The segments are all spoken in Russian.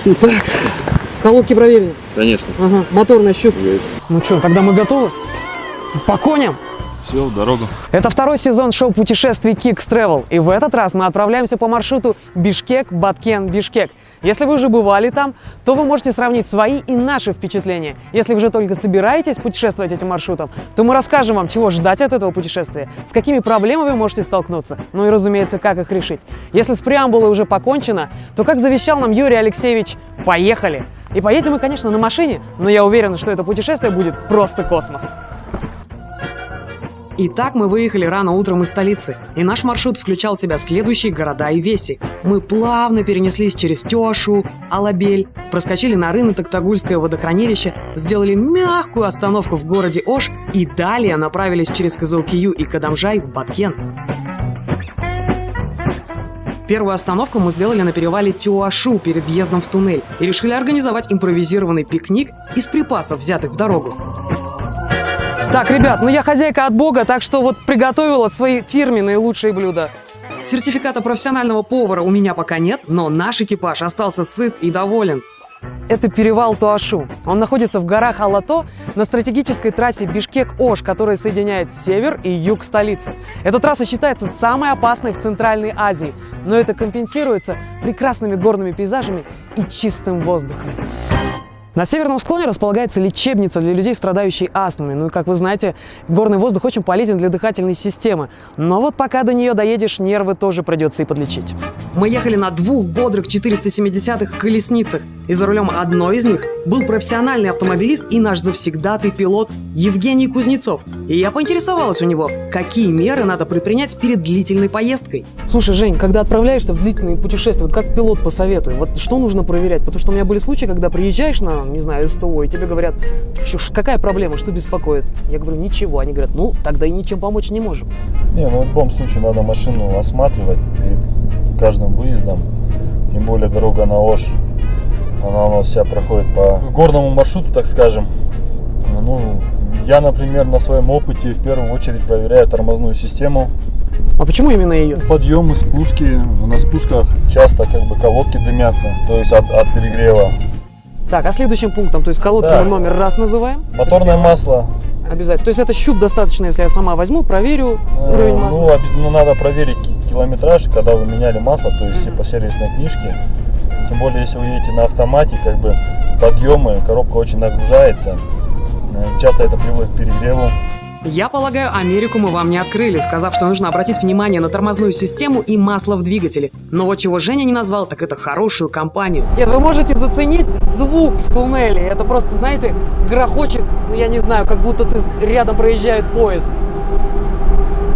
Так, колодки проверили? Конечно. Ага, моторный щуп. Есть. Ну что, тогда мы готовы? По коням? Все, в дорогу. Это второй сезон шоу путешествий Kicks Travel. И в этот раз мы отправляемся по маршруту Бишкек-Баткен-Бишкек. Если вы уже бывали там, то вы можете сравнить свои и наши впечатления. Если вы же только собираетесь путешествовать этим маршрутом, то мы расскажем вам, чего ждать от этого путешествия, с какими проблемами вы можете столкнуться, ну и, разумеется, как их решить. Если с преамбулой уже покончено, то, как завещал нам Юрий Алексеевич, поехали! И поедем мы, конечно, на машине, но я уверен, что это путешествие будет просто космос. Итак, мы выехали рано утром из столицы, и наш маршрут включал в себя следующие города и веси. Мы плавно перенеслись через Тёшу, Алабель, проскочили на рынок Токтагульское водохранилище, сделали мягкую остановку в городе Ош и далее направились через Кызылкию и Кадамжай в Баткен. Первую остановку мы сделали на перевале Тюашу перед въездом в туннель и решили организовать импровизированный пикник из припасов, взятых в дорогу. Так, ребят, ну я хозяйка от бога, так что вот приготовила свои фирменные лучшие блюда. Сертификата профессионального повара у меня пока нет, но наш экипаж остался сыт и доволен. Это перевал Туашу. Он находится в горах Алато на стратегической трассе Бишкек-Ош, которая соединяет север и юг столицы. Эта трасса считается самой опасной в Центральной Азии, но это компенсируется прекрасными горными пейзажами и чистым воздухом. На северном склоне располагается лечебница для людей, страдающих астмой. Ну и, как вы знаете, горный воздух очень полезен для дыхательной системы. Но вот пока до нее доедешь, нервы тоже придется и подлечить. Мы ехали на двух бодрых 470-х колесницах. И за рулем одной из них был профессиональный автомобилист и наш завсегдатый пилот Евгений Кузнецов. И я поинтересовалась у него, какие меры надо предпринять перед длительной поездкой. Слушай, Жень, когда отправляешься в длительные путешествия, вот как пилот посоветует, вот что нужно проверять? Потому что у меня были случаи, когда приезжаешь на, не знаю, СТО, и тебе говорят, какая проблема, что беспокоит? Я говорю, ничего. Они говорят, ну, тогда и ничем помочь не можем. Не, ну в любом случае надо машину осматривать перед каждым выездом. Тем более дорога на Ош, она у нас вся проходит по горному маршруту, так скажем. Ну, я, например, на своем опыте в первую очередь проверяю тормозную систему. А почему именно ее? Подъемы, спуски. На спусках часто как бы колодки дымятся, то есть от перегрева. Так, а следующим пунктом, то есть колодки Да. мы номер раз называем? Моторное масло. Обязательно. То есть это щуп достаточно, если я сама возьму, проверю уровень масла? Ну, надо проверить километраж, когда вы меняли масло, то есть по сервисной книжке. Тем более, если вы едете на автомате, как бы подъемы, коробка очень нагружается. Часто это приводит к перегреву. Я полагаю, Америку мы вам не открыли, сказав, что нужно обратить внимание на тормозную систему и масло в двигателе. Но вот чего Женя не назвал, так это хорошую компанию. Нет, вы можете заценить звук в туннеле. Это просто, знаете, грохочет, ну я не знаю, как будто рядом проезжает поезд.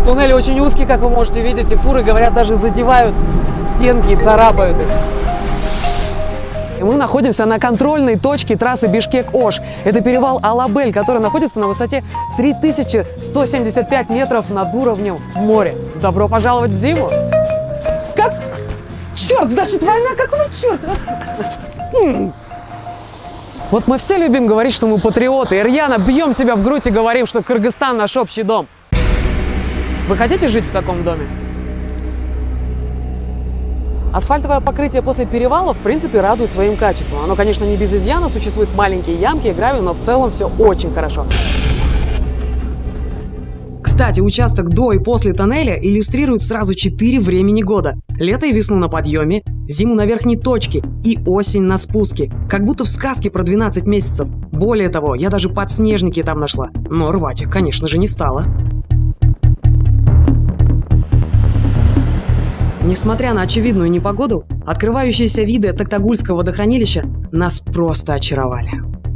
Туннель очень узкий, как вы можете видеть, и фуры, говорят, даже задевают стенки и царапают их. И мы находимся на контрольной точке трассы Бишкек-Ош. Это перевал Алабель, который находится на высоте 3175 метров над уровнем моря. Добро пожаловать в зиму! Как? Черт, значит, война, какого черта? Вот мы все любим говорить, что мы патриоты, и рьяно бьем себя в грудь и говорим, что Кыргызстан наш общий дом. Вы хотите жить в таком доме? Асфальтовое покрытие после перевала, в принципе, радует своим качеством. Оно, конечно, не без изъяна, существуют маленькие ямки и гравий, но в целом все очень хорошо. Кстати, участок до и после тоннеля иллюстрирует сразу 4 времени года. Лето и весну на подъеме, зиму на верхней точке и осень на спуске. Как будто в сказке про 12 месяцев. Более того, я даже подснежники там нашла. Но рвать их, конечно же, не стала. Несмотря на очевидную непогоду, открывающиеся виды Токтагульского водохранилища нас просто очаровали.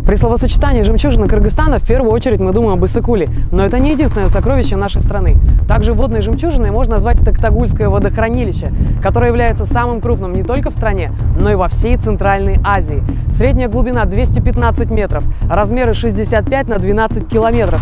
При словосочетании «жемчужина Кыргызстана» в первую очередь мы думаем об Иссык-Куле, но это не единственное сокровище нашей страны. Также водной жемчужиной можно назвать Токтагульское водохранилище, которое является самым крупным не только в стране, но и во всей Центральной Азии. Средняя глубина 215 метров, размеры 65 на 12 километров.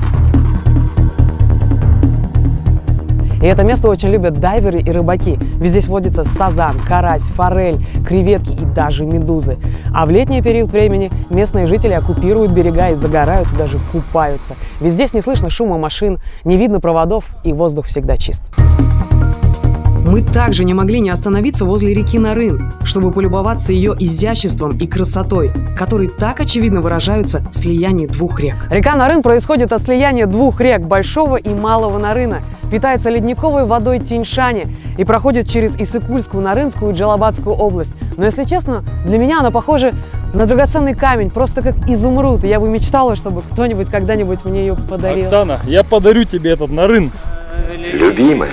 И это место очень любят дайверы и рыбаки. Ведь здесь водится сазан, карась, форель, креветки и даже медузы. А в летний период времени местные жители оккупируют берега и загорают, и даже купаются. Ведь здесь не слышно шума машин, не видно проводов, и воздух всегда чист. Мы также не могли не остановиться возле реки Нарын, чтобы полюбоваться ее изяществом и красотой, которые так очевидно выражаются в слиянии двух рек. Река Нарын происходит от слияния двух рек, Большого и Малого Нарына, питается ледниковой водой Тянь-Шани и проходит через Иссык-Кульскую, Нарынскую и Джалабадскую область. Но, если честно, для меня она похожа на драгоценный камень, просто как изумруд. И я бы мечтала, чтобы кто-нибудь когда-нибудь мне ее подарил. Оксана, я подарю тебе этот Нарын. Любимая,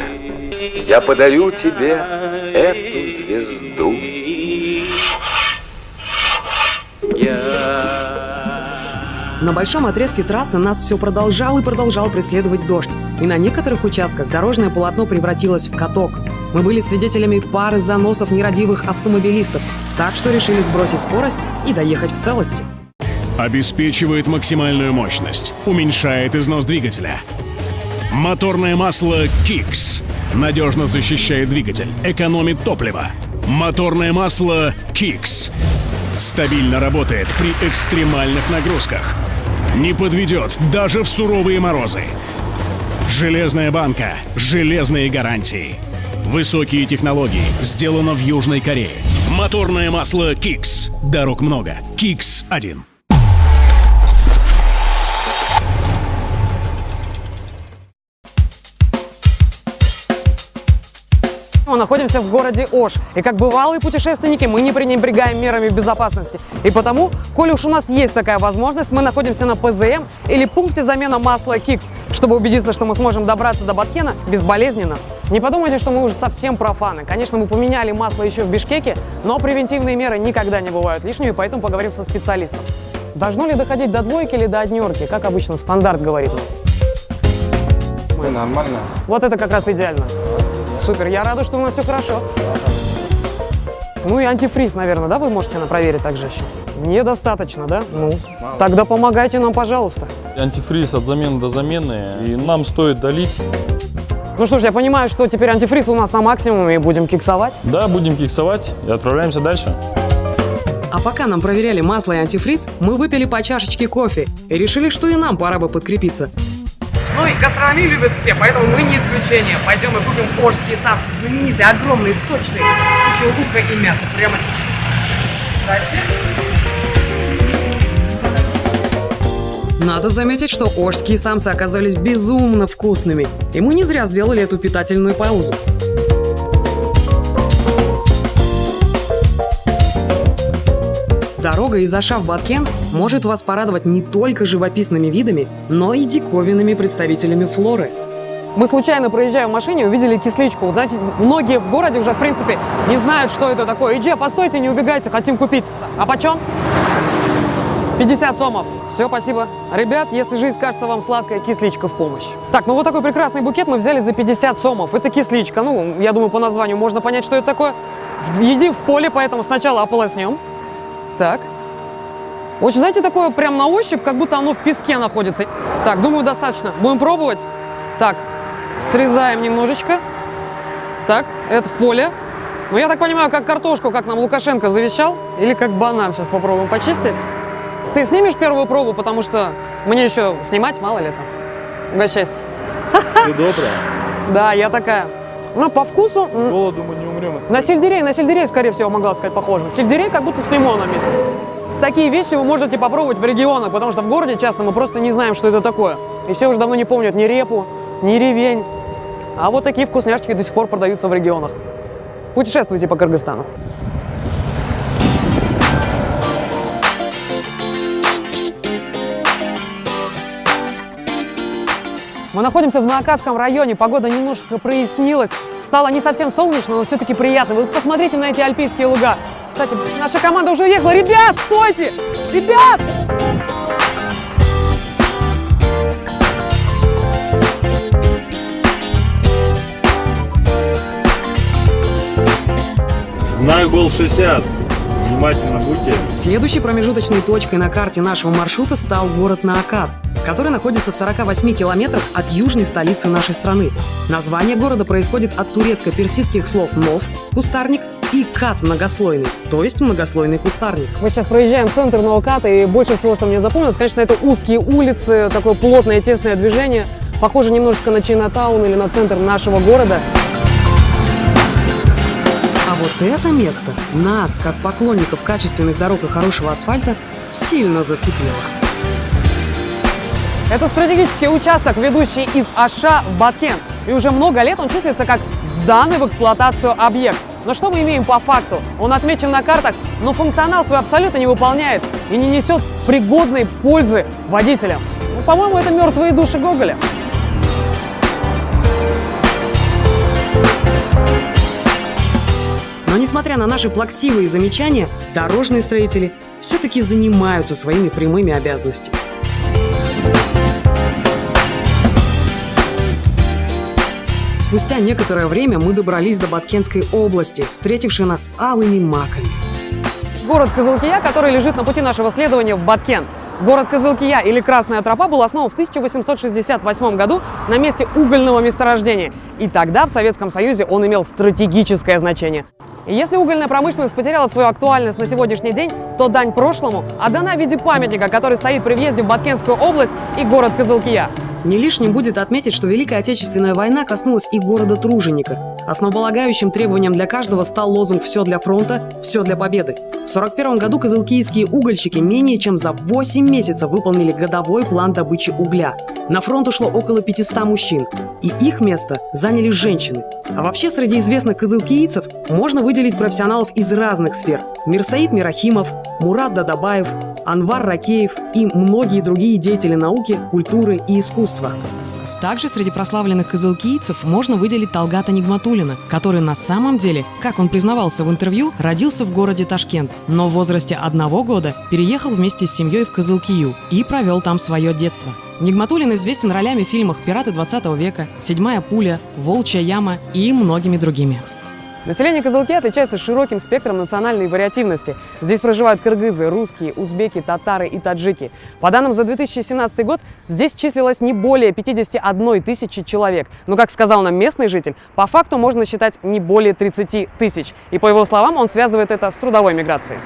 я подарю тебе эту звезду. На большом отрезке трассы нас все продолжал и продолжал преследовать дождь. И на некоторых участках дорожное полотно превратилось в каток. Мы были свидетелями пары заносов нерадивых автомобилистов, так что решили сбросить скорость и доехать в целости. Обеспечивает максимальную мощность, уменьшает износ двигателя. Моторное масло Kix надежно защищает двигатель, экономит топливо. Моторное масло Kix стабильно работает при экстремальных нагрузках. Не подведет даже в суровые морозы. Железная банка, железные гарантии. Высокие технологии, сделано в Южной Корее. Моторное масло Kix. Дорог много. Kix 1. Мы находимся в городе Ош, и как бывалые путешественники мы не пренебрегаем мерами безопасности. И потому, коли уж у нас есть такая возможность, мы находимся на ПЗМ или пункте замены масла Kix, чтобы убедиться, что мы сможем добраться до Баткена безболезненно. Не подумайте, что мы уже совсем профаны. Конечно, мы поменяли масло еще в Бишкеке, но превентивные меры никогда не бывают лишними, поэтому поговорим со специалистом. Должно ли доходить до двойки или до однерки, как обычно стандарт говорит нам? Нормально. Вот это как раз идеально. Супер, я рада, что у нас все хорошо. Ну и антифриз, наверное, да, вы можете нам проверить также еще? Недостаточно, да? Ну, тогда помогайте нам, пожалуйста. Антифриз от замены до замены, и нам стоит долить. Ну что ж, я понимаю, что теперь антифриз у нас на максимуме, и будем киксовать. Да, будем киксовать и отправляемся дальше. А пока нам проверяли масло и антифриз, мы выпили по чашечке кофе и решили, что и нам пора бы подкрепиться. Ну и гастрономию любят все, поэтому мы не исключение. Пойдем и купим ошские самсы, знаменитые, огромные, сочные, с кучей лука и мяса. Прямо сейчас. Надо заметить, что ошские самсы оказались безумно вкусными, и мы не зря сделали эту питательную паузу. Дорога из Оша в Баткен может вас порадовать не только живописными видами, но и диковинными представителями флоры. Мы случайно, проезжая в машине, увидели кисличку. Знаете, многие в городе уже, в принципе, не знают, что это такое. Иди, постойте, не убегайте, хотим купить. А почем? 50 сомов. Все, спасибо. Ребят, если жизнь кажется вам сладкая, кисличка в помощь. Так, ну вот такой прекрасный букет мы взяли за 50 сомов. Это кисличка. Ну, я думаю, по названию можно понять, что это такое. Едим в поле, поэтому сначала ополоснем. Так. Очень, знаете, такое прям на ощупь, как будто оно в песке находится. Так, думаю, достаточно. Будем пробовать. Так, срезаем немножечко. Так, это в поле. Ну, я так понимаю, как картошку, как нам Лукашенко завещал. Или как банан. Сейчас попробуем почистить. Ты снимешь первую пробу, потому что мне еще снимать, мало ли там. Угощайся. Ты добрая. Да, я такая. Ну, по вкусу... С голоду мы не умрем. На сельдерей, скорее всего, могла сказать, похоже. Сельдерей как будто с лимоном есть. Такие вещи вы можете попробовать в регионах, потому что в городе часто мы просто не знаем, что это такое. И все уже давно не помнят ни репу, ни ревень. А вот такие вкусняшки до сих пор продаются в регионах. Путешествуйте по Кыргызстану. Мы находимся в Наакатском районе, погода немножко прояснилась, стало не совсем солнечно, но все-таки приятно. Вы посмотрите на эти альпийские луга. Кстати, наша команда уже уехала. Ребят, стойте! Ребят! Знак был 60. Внимательно будьте. Следующей промежуточной точкой на карте нашего маршрута стал город Наакат, который находится в 48 километрах от южной столицы нашей страны. Название города происходит от турецко-персидских слов «нов» – кустарник и «кат» – многослойный, то есть многослойный кустарник. Мы сейчас проезжаем центр Нааката, и больше всего, что мне запомнилось, конечно, это узкие улицы, такое плотное тесное движение, похоже немножечко на Чайнатаун или на центр нашего города. это место нас, как поклонников качественных дорог и хорошего асфальта, сильно зацепило. Это стратегический участок, ведущий из Аша в Баткен. И уже много лет он числится как сданный в эксплуатацию объект. Но что мы имеем по факту? Он отмечен на картах, но функционал свой абсолютно не выполняет и не несет пригодной пользы водителям. Ну, по-моему, это мертвые души Гоголя. Но несмотря на наши плаксивые замечания, дорожные строители все-таки занимаются своими прямыми обязанностями. Спустя некоторое время мы добрались до Баткенской области, встретившей нас алыми маками. Город Кызылкия, который лежит на пути нашего следования в Баткен. Город Кызылкия или Красная Тропа был основан в 1868 году на месте угольного месторождения. И тогда в Советском Союзе он имел стратегическое значение. И если угольная промышленность потеряла свою актуальность на сегодняшний день, то дань прошлому отдана в виде памятника, который стоит при въезде в Баткенскую область и город Кызылкия. Не лишним будет отметить, что Великая Отечественная война коснулась и города Труженика. Основополагающим требованием для каждого стал лозунг «Все для фронта, все для победы». В 1941 году кызылкийские угольщики менее чем за 8 месяцев выполнили годовой план добычи угля. На фронт ушло около 500 мужчин, и их место заняли женщины. А вообще среди известных кызылкийцев можно выделить профессионалов из разных сфер. Мирсаид Мирахимов, Мурат Дадабаев, Анвар Ракеев и многие другие деятели науки, культуры и искусства. Также среди прославленных кызылкийцев можно выделить Талгата Нигматуллина, который на самом деле, как он признавался в интервью, родился в городе Ташкент, но в возрасте 1 года переехал вместе с семьей в Кызылкию и провел там свое детство. Нигматуллин известен ролями в фильмах «Пираты 20 века», «Седьмая пуля», «Волчья яма» и многими другими. Население Кызылкии отличается широким спектром национальной вариативности. Здесь проживают кыргызы, русские, узбеки, татары и таджики. По данным за 2017 год, здесь числилось не более 51 тысячи человек. Но, как сказал нам местный житель, по факту можно считать не более 30 тысяч. И по его словам, он связывает это с трудовой миграцией.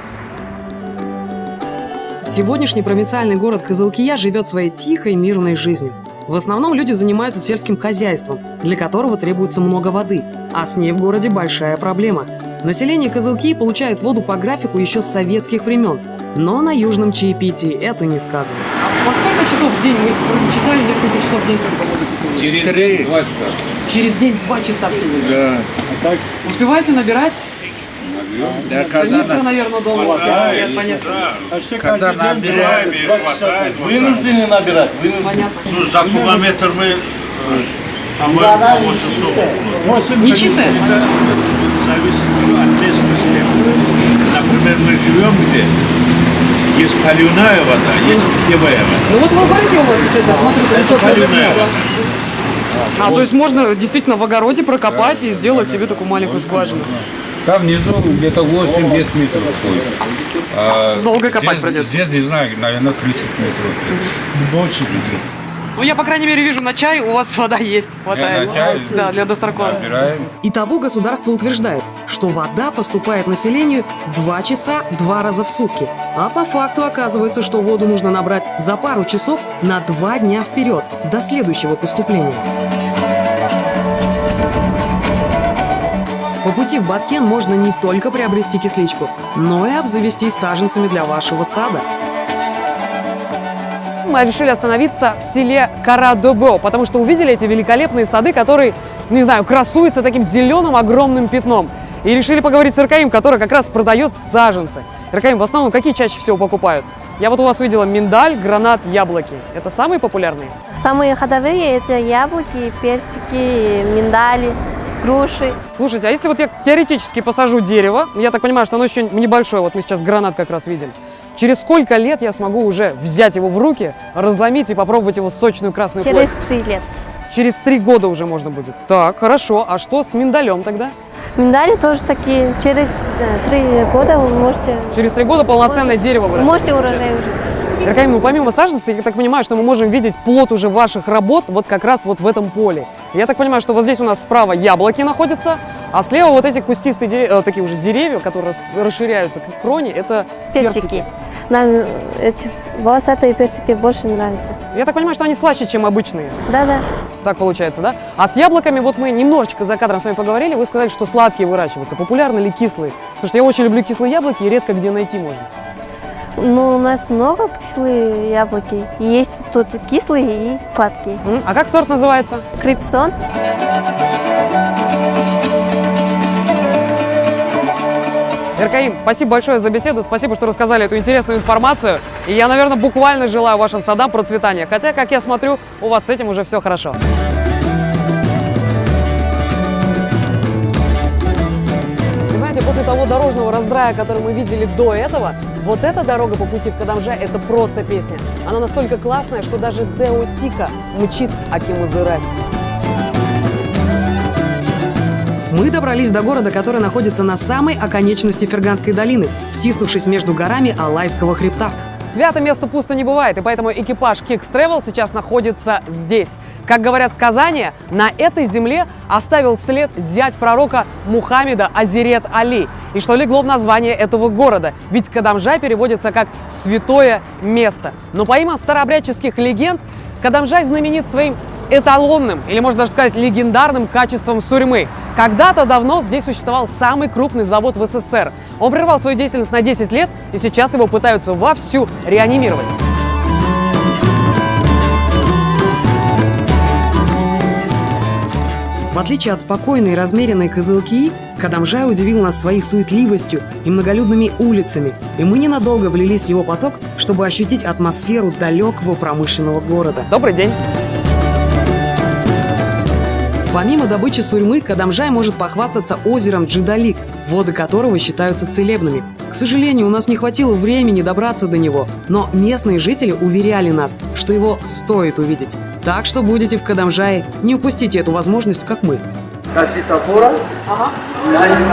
Сегодняшний провинциальный город Кызылкия живет своей тихой, мирной жизнью. В основном люди занимаются сельским хозяйством, для которого требуется много воды, а с ней в городе большая проблема. Население Кызылкии получает воду по графику еще с советских времен, но на южном чаепитии это не сказывается. Во сколько часов в день? Мы читали несколько часов в день только воду пить. Через 2 часа. Через день 2 часа всего. Да. Успеваете набирать? Да, Канистра, наверное, дома у вас нет, понятно. когда набираем, Вынуждены набирать, вынуждены. Понятно. Ну, за километр мы, по-моему, 800. Не чистая? Зависит еще от местности. Например, мы живем где? Есть поливная вода, есть питьевая вода. Ну вот в огороде у вас сейчас, я смотрю, Это поливная вода. то есть можно действительно в огороде прокопать и сделать себе такую маленькую скважину. Там внизу где-то 8-10 метров ходит. Долго копать здесь, придется. Здесь, не знаю, наверное, 30 метров. Больше. Ну я, по крайней мере, вижу, на чай у вас вода есть, хватает. На чай? Да, для Дастракона. Набираем. Итого государство утверждает, что вода поступает населению 2 часа 2 раза в сутки. А по факту оказывается, что воду нужно набрать за пару часов на 2 дня вперед, до следующего поступления. По пути в Баткен можно не только приобрести кисличку, но и обзавестись саженцами для вашего сада. Мы решили остановиться в селе Карадобо, потому что увидели эти великолепные сады, которые, не знаю, красуются таким зеленым огромным пятном. И решили поговорить с Иркаим, который как раз продает саженцы. Иркаим, в основном какие чаще всего покупают? Я вот у вас увидела миндаль, гранат, яблоки. Это самые популярные? Самые ходовые – это яблоки, персики, миндали, груши. Слушайте, а если вот я теоретически посажу дерево, я так понимаю, что оно еще небольшое, вот мы сейчас гранат как раз видим, через сколько лет я смогу уже взять его в руки, разломить и попробовать его сочную красную плоть? Через 3 лет. Через 3 года уже можно будет. Так, хорошо. А что с миндалем тогда? Миндали тоже такие. Через 3 года вы можете... Через 3 года полноценное дерево вырастет. Можете урожай уже. Иркаим, ну помимо саженцев, я так понимаю, что мы можем видеть плод уже ваших работ вот как раз вот в этом поле. Я так понимаю, что вот здесь у нас справа яблоки находятся, а слева вот эти кустистые деревья, такие уже деревья, которые расширяются к кроне, это персики. Нам эти волосатые персики больше нравятся. Я так понимаю, что они слаще, чем обычные. Да-да. так получается, да? А с яблоками вот мы немножечко за кадром с вами поговорили, вы сказали, что сладкие выращиваются. Популярны ли кислые? Потому что я очень люблю кислые яблоки и редко где найти можно. Ну, у нас много кислые яблоки. Есть тут кислые и сладкие. А как сорт называется? Крипсон. Эркаим, спасибо большое за беседу, спасибо, что рассказали эту интересную информацию. И я, наверное, буквально желаю вашим садам процветания. Хотя, как я смотрю, у вас с этим уже все хорошо. И знаете, после того дорожного раздрая, который мы видели до этого, вот эта дорога по пути в Кадамжай – это просто песня. Она настолько классная, что даже Део Тика мчит Акимузырать. Мы добрались до города, который находится на самой оконечности Ферганской долины, втиснувшись между горами Алайского хребта. Свято место пусто не бывает, и поэтому экипаж Kicks Travel сейчас находится здесь. Как говорят сказания, на этой земле оставил след зять пророка Мухаммеда Азирет Али, и что легло в название этого города, ведь Кадамжай переводится как «святое место». Но помимо старообрядческих легенд, Кадамжай знаменит своим эталонным, или можно даже сказать легендарным качеством сурьмы. Когда-то давно здесь существовал самый крупный завод в СССР. Он прервал свою деятельность на 10 лет, и сейчас его пытаются вовсю реанимировать. В отличие от спокойной и размеренной Кызылкии, Кадамжай удивил нас своей суетливостью и многолюдными улицами, и мы ненадолго влились в его поток, чтобы ощутить атмосферу далекого промышленного города. Добрый день! Помимо добычи сурьмы, Кадамжай может похвастаться озером Джидалик, воды которого считаются целебными. К сожалению, у нас не хватило времени добраться до него, но местные жители уверяли нас, что его стоит увидеть. Так что будете в Кадамжае, не упустите эту возможность, как мы. До светофора,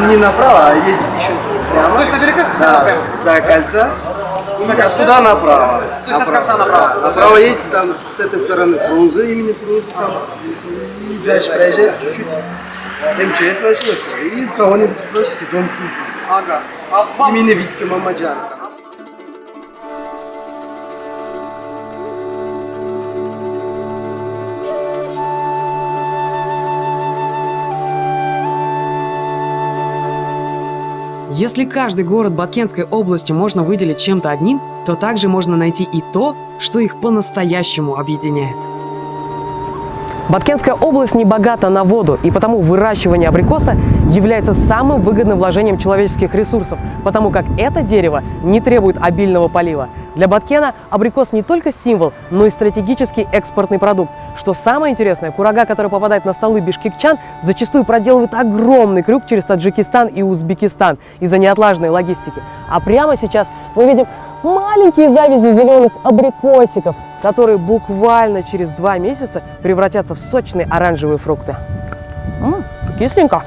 не направо, а едет еще прямо. То есть на перекрестке прямо? До кольца. А сюда направо. То есть от кольца направо? Да, направо едете, там с этой стороны Фрунзе, имени Фрунзе, там. И дальше проезжаете чуть-чуть. МЧС начнется, и кого-нибудь просите дом купить. Ага. Имени Виктор Мамаджан. Если каждый город Баткенской области можно выделить чем-то одним, то также можно найти и то, что их по-настоящему объединяет. Баткенская область не богата на воду, и потому выращивание абрикоса является самым выгодным вложением человеческих ресурсов, потому как это дерево не требует обильного полива. Для Баткена абрикос не только символ, но и стратегический экспортный продукт. Что самое интересное, курага, который попадает на столы бишкекчан, зачастую проделывает огромный крюк через Таджикистан и Узбекистан из-за неотлаженной логистики. А прямо сейчас мы видим маленькие завязи зеленых абрикосиков, которые буквально через 2 месяца превратятся в сочные оранжевые фрукты. Кисленько.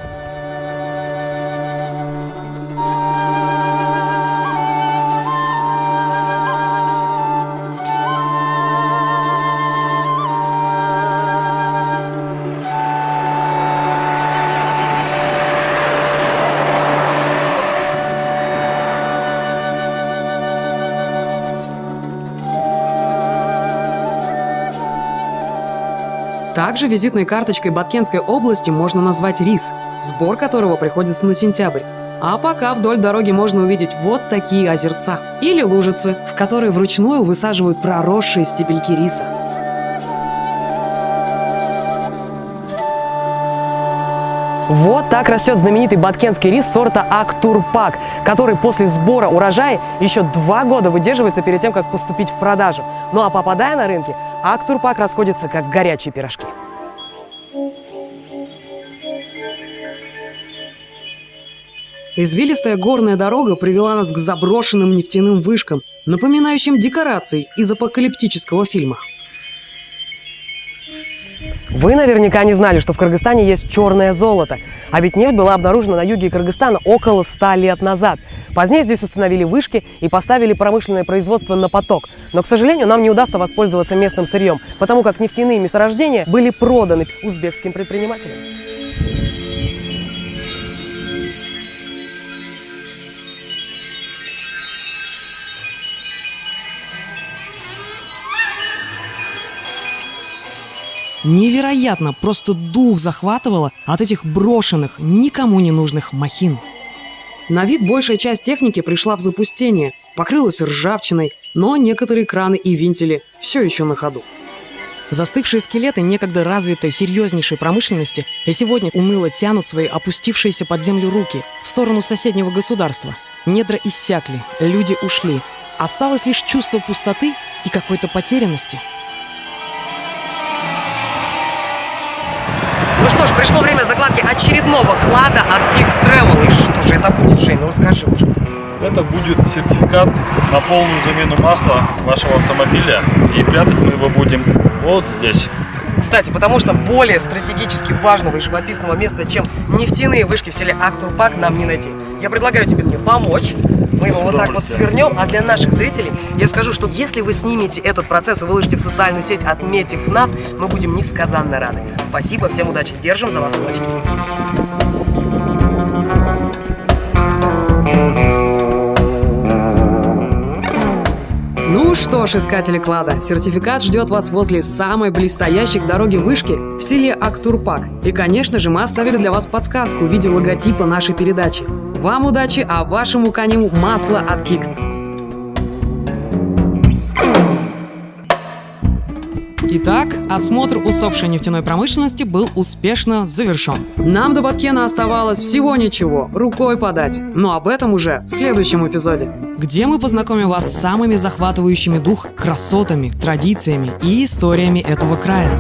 Также визитной карточкой Баткенской области можно назвать рис, сбор которого приходится на сентябрь. А пока вдоль дороги можно увидеть вот такие озерца или лужицы, в которые вручную высаживают проросшие стебельки риса. Вот так растет знаменитый баткенский рис сорта Актурпак, который после сбора урожая еще 2 года выдерживается перед тем, как поступить в продажу. Ну а попадая на рынки, Актурпак расходится как горячие пирожки. Извилистая горная дорога привела нас к заброшенным нефтяным вышкам, напоминающим декорации из апокалиптического фильма. Вы наверняка не знали, что в Кыргызстане есть черное золото. А ведь нефть была обнаружена на юге Кыргызстана около 100 лет назад. Позднее здесь установили вышки и поставили промышленное производство на поток. Но, к сожалению, нам не удастся воспользоваться местным сырьем, потому как нефтяные месторождения были проданы узбекским предпринимателям. Невероятно, просто дух захватывало от этих брошенных, никому не нужных махин. На вид большая часть техники пришла в запустение, покрылась ржавчиной, но некоторые краны и вентили все еще на ходу. Застывшие скелеты некогда развитой серьезнейшей промышленности и сегодня уныло тянут свои опустившиеся под землю руки в сторону соседнего государства. Недра иссякли, люди ушли. Осталось лишь чувство пустоты и какой-то потерянности. Ну что ж, пришло время закладки очередного клада от Kicks Travel. И что же это будет, Жень? Ну скажи уже. Это будет сертификат на полную замену масла вашего автомобиля. И прятать мы его будем вот здесь. Кстати, потому что более стратегически важного и живописного места, чем нефтяные вышки в селе Актурпак, нам не найти. Я предлагаю тебе мне помочь. Мы его вот так вот свернем, а для наших зрителей я скажу, что если вы снимете этот процесс и выложите в социальную сеть, отметив нас, мы будем несказанно рады. Спасибо, всем удачи, держим за вас кулачки. Ну что ж, искатели клада, сертификат ждет вас возле самой близстоящей к дороге вышки в селе Актурпак. И, конечно же, мы оставили для вас подсказку в виде логотипа нашей передачи. Вам удачи, а вашему коню масло от Kicks. Итак, осмотр усопшей нефтяной промышленности был успешно завершен. Нам до Баткена оставалось всего ничего, рукой подать. Но об этом уже в следующем эпизоде, где мы познакомим вас с самыми захватывающими дух красотами, традициями и историями этого края.